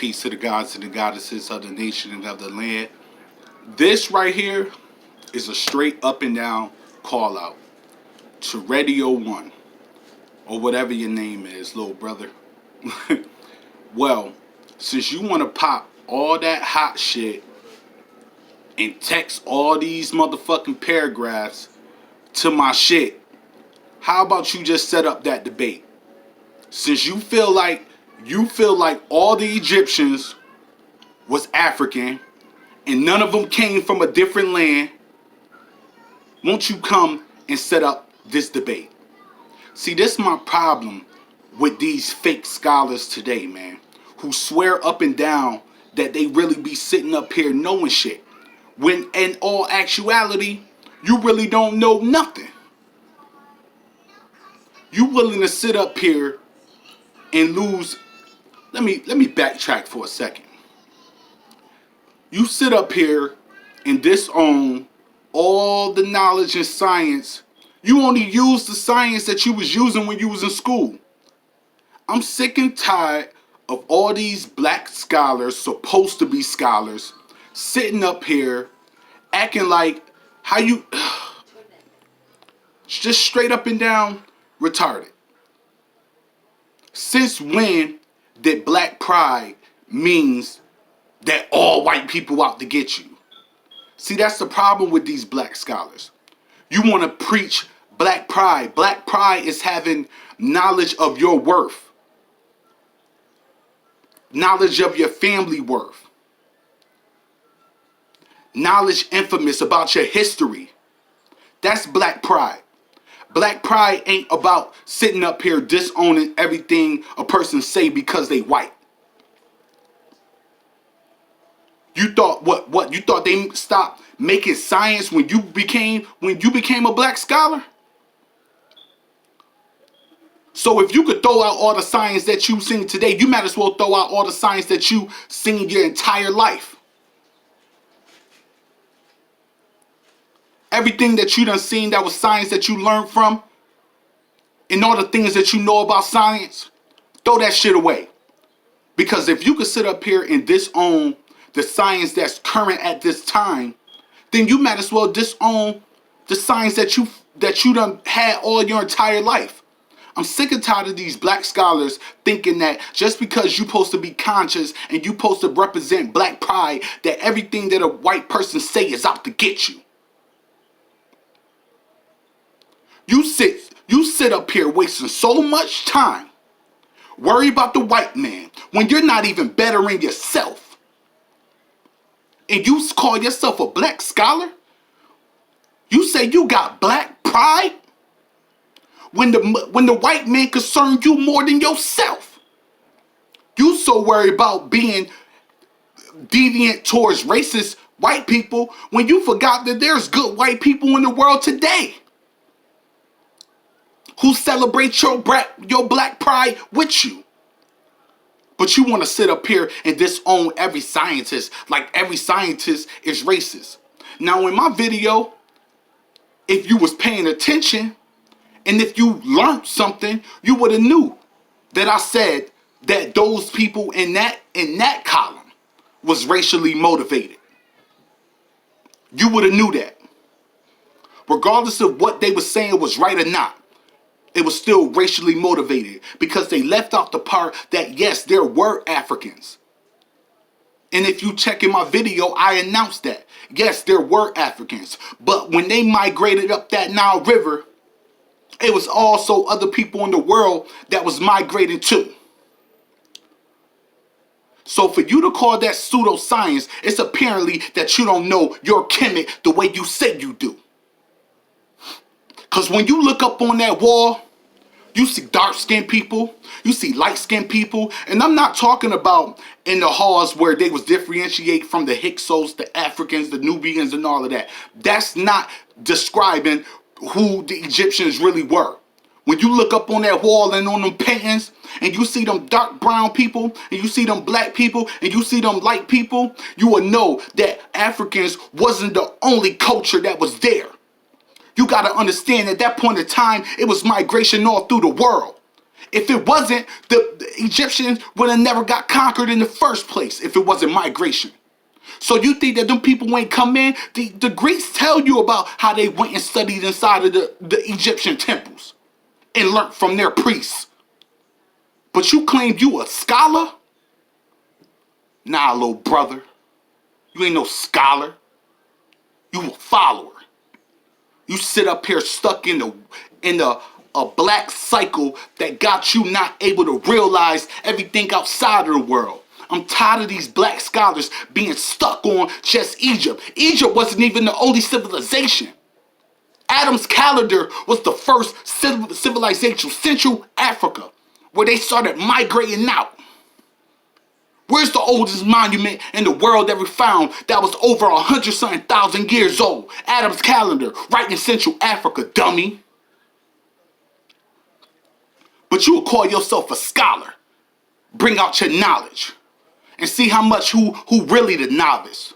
peace to the gods and the goddesses of the nation and of the land. This right here is a straight up and down call out to Raidio1 or whatever your name is, little brother. Well, since you want to pop all that hot shit and text all these motherfucking paragraphs to my shit, how about you just set up that debate? Since you feel like all the Egyptians was African and none of them came from a different land, won't you come and set up this debate? See, this is my problem with these fake scholars today, man, who swear up and down that they really be sitting up here knowing shit, when in all actuality, you really don't know nothing. You willing to sit up here and lose. Let me backtrack for a second. You sit up here and disown all the knowledge and science. You only use the science that you was using when you was in school. I'm sick and tired of all these black scholars, supposed to be scholars, sitting up here acting like how you just straight up and down retarded. Since when did black pride means that all white people out to get you? See, that's the problem with these black scholars. You want to preach black pride. Black pride is having knowledge of your worth, knowledge of your family worth, knowledge infamous about your history. That's black pride. Black pride ain't about sitting up here disowning everything a person say because they white. You thought what? You thought they stopped making science when you became a black scholar? So if you could throw out all the science that you've seen today, you might as well throw out all the science that you've seen your entire life. Everything that you done seen that was science that you learned from, and all the things that you know about science, throw that shit away. Because if you could sit up here and disown the science that's current at this time, then you might as well disown the science that you done had all your entire life. I'm sick and tired of these black scholars thinking that just because you're supposed to be conscious and you're supposed to represent black pride, that everything that a white person say is out to get you. You sit up here wasting so much time worry about the white man when you're not even bettering yourself. And you call yourself a black scholar? You say you got black pride? When the white man concerned you more than yourself. You so worried about being deviant towards racist white people when you forgot that there's good white people in the world today who celebrate your black pride with you. But you want to sit up here and disown every scientist like every scientist is racist. Now in my video, if you was paying attention and if you learned something, you would have knew that I said that those people in that column was racially motivated. You would have knew that. Regardless of what they were saying was right or not, it was still racially motivated because they left out the part that, yes, there were Africans. And if you check in my video, I announced that. Yes, there were Africans. But when they migrated up that Nile River, it was also other people in the world that was migrating too. So for you to call that pseudoscience, it's apparently that you don't know your Kemet the way you said you do. Because when you look up on that wall, you see dark-skinned people, you see light-skinned people, and I'm not talking about in the halls where they was differentiate from the Hyksos, the Africans, the Nubians, and all of that. That's not describing who the Egyptians really were. When you look up on that wall and on them paintings, and you see them dark brown people, and you see them black people, and you see them light people, you will know that Africans wasn't the only culture that was there. You got to understand at that point in time, it was migration all through the world. If it wasn't, the Egyptians would have never got conquered in the first place if it wasn't migration. So you think that them people ain't come in? The Greeks tell you about how they went and studied inside of the Egyptian temples and learned from their priests. But you claim you a scholar? Nah, little brother. You ain't no scholar. You a follower. You sit up here stuck in a black cycle that got you not able to realize everything outside of the world. I'm tired of these black scholars being stuck on just Egypt. Egypt wasn't even the only civilization. Adam's calendar was the first civilization, Central Africa, where they started migrating out. Where's the oldest monument in the world ever found that was over 100-something thousand years old? Adam's calendar, right in Central Africa, dummy. But you will call yourself a scholar. Bring out your knowledge and see how much who really the novice.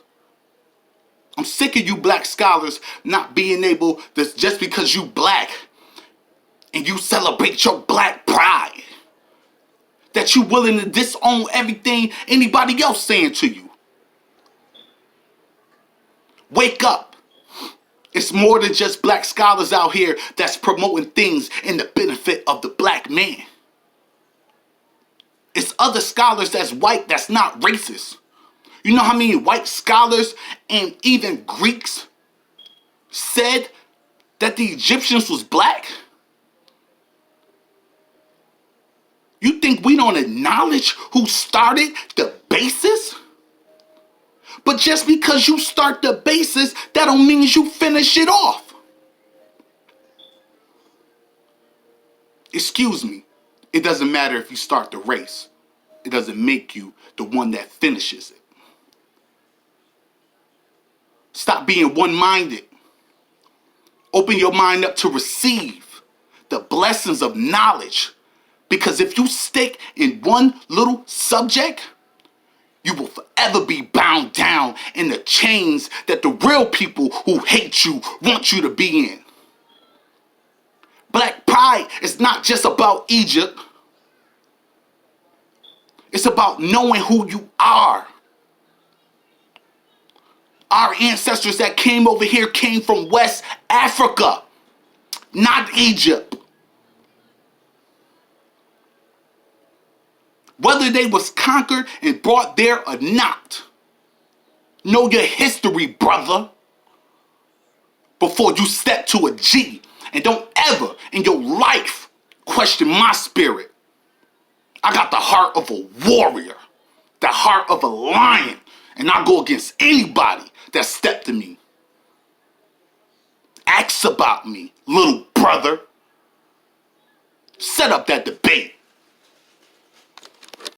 I'm sick of you black scholars not being able to, just because you black and you celebrate your black pride, that you willing to disown everything anybody else saying to you. Wake up. It's more than just black scholars out here that's promoting things in the benefit of the black man. It's other scholars that's white that's not racist. You know how many white scholars and even Greeks said that the Egyptians was black? You think we don't acknowledge who started the basis? But just because you start the basis, that don't mean you finish it off. Excuse me, it doesn't matter if you start the race. It doesn't make you the one that finishes it. Stop being one-minded. Open your mind up to receive the blessings of knowledge. Because if you stick in one little subject, you will forever be bound down in the chains that the real people who hate you want you to be in. Black pride is not just about Egypt. It's about knowing who you are. Our ancestors that came over here came from West Africa, not Egypt. Whether they was conquered and brought there or not, know your history, brother, before you step to a G. And don't ever in your life question my spirit. I got the heart of a warrior, the heart of a lion, and I go against anybody that stepped to me. Ask about me, little brother. Set up that debate.